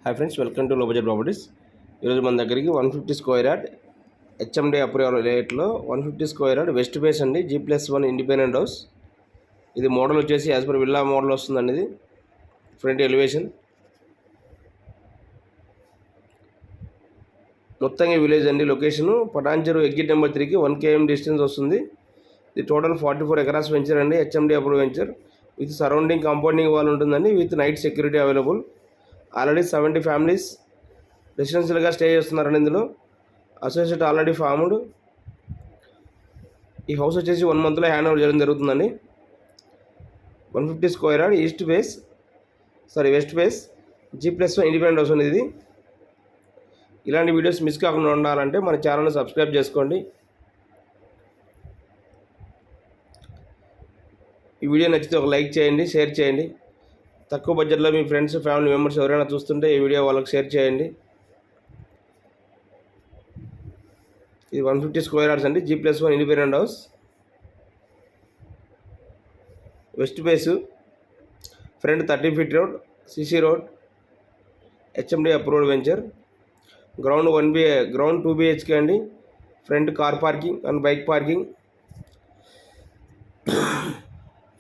Hi friends, welcome to లో budget properties. ఈరోజు మన దగ్గరికి 150 స్క్వేర్ యార్డ్ హెచ్ఎండి అప్రూవల్ రేట్లో 150 స్క్వేర్ యార్డ్ వెస్ట్ ఫేస్ అండి, G+1 ఇండిపెండెంట్ హౌస్. ఇది మోడల్ వచ్చేసి యాజ్ పర్ విల్లా మోడల్ వస్తుందండి. ఇది ఫ్రంట్ ఎలివేషన్ మొత్తంగా విలేజ్ అండి. లొకేషను పటాన్చెరు ఎగ్జిట్ నెంబర్ 3కి 1 km డిస్టెన్స్ వస్తుంది. ఇది టోటల్ 44 ఎకరాస్ వెంచర్ అండి, HMD approve venture with surrounding compounding wall ఉంటుందండి, with night security available. Already 70 families రెసిడెన్షియల్గా స్టే చేస్తున్నారండి. ఇందులో అసోసియేట్ ఆల్రెడీ ఫార్మ్డ్. ఈ హౌస్ వచ్చేసి 1 monthలో హ్యాండ్ ఓవర్ చేయడం జరుగుతుందండి. 150 square yard west face G+1 independent house అనేది. ఇలాంటి వీడియోస్ మిస్ కాకుండా ఉండాలంటే మన ఛానల్ని సబ్స్క్రైబ్ చేసుకోండి. ఈ వీడియో నచ్చితే ఒక లైక్ చేయండి, షేర్ చేయండి. తక్కువ బడ్జెట్లో మీ ఫ్రెండ్స్ ఫ్యామిలీ మెంబర్స్ ఎవరైనా చూస్తుంటే ఈ వీడియో వాళ్ళకి షేర్ చేయండి. ఇది 150 స్క్వేర్ యార్డ్స్ అండి, G+1 independent house, west face, front 30 feet road, CC road, HMD approved venture. Ground 2 BHK అండి. Front car parking and bike parking.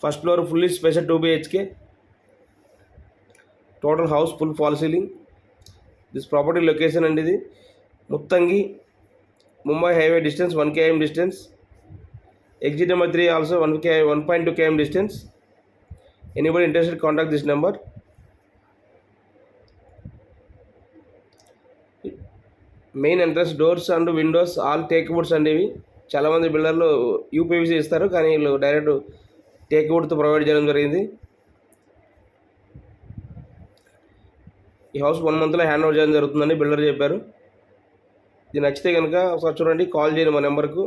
First floor fully spatial 2 BHK. Total house full fall ceiling. This property location అండి. ఇది Muthangi Mumbai highway distance 1 km distance. Exit number 3 also 1.2 km distance. Anybody interested contact this number. Main entrance doors and Windows all take Woods అండి. ఇవి చాలామంది బిల్డర్లు UPVC ఇస్తారు, కానీ వీళ్ళు direct take వుడ్తో provide చేయడం జరిగింది. ఈ హౌస్ 1 monthలో హ్యాండ్ ఓవర్ చేయడం జరుగుతుందని బిల్డర్ చెప్పారు. ఇది నచ్చితే కనుక ఒకసారి చూడండి, కాల్ చేయండి మా నెంబర్కు.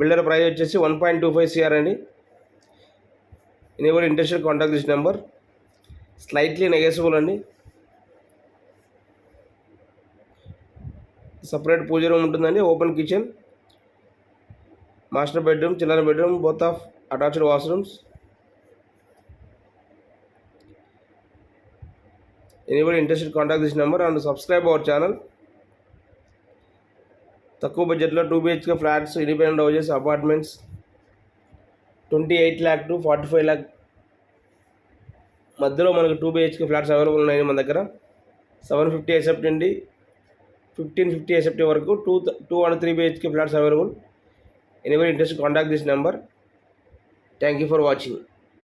బిల్డర్ ప్రైస్ వచ్చేసి 1.25 CR అండి. Anybody interested contact this number. Slightly negotiable అండి. సపరేట్ పూజ రూమ్ ఉంటుందండి, open kitchen, master bedroom, children bedroom, both of attached washrooms. Anybody interested contact this number and subscribe our channel. తక్కువ బడ్జెట్లో 2 BHK flats, independent houses, apartments 28 lakh to 45 lakh మధ్యలో మనకు 2 BHK flats available ఉన్నాయి మన దగ్గర. 750 SFT అండి, 1550 SFT వరకు 2 and 3 BHK flats available. Anybody interest contact this number. Thank you for watching.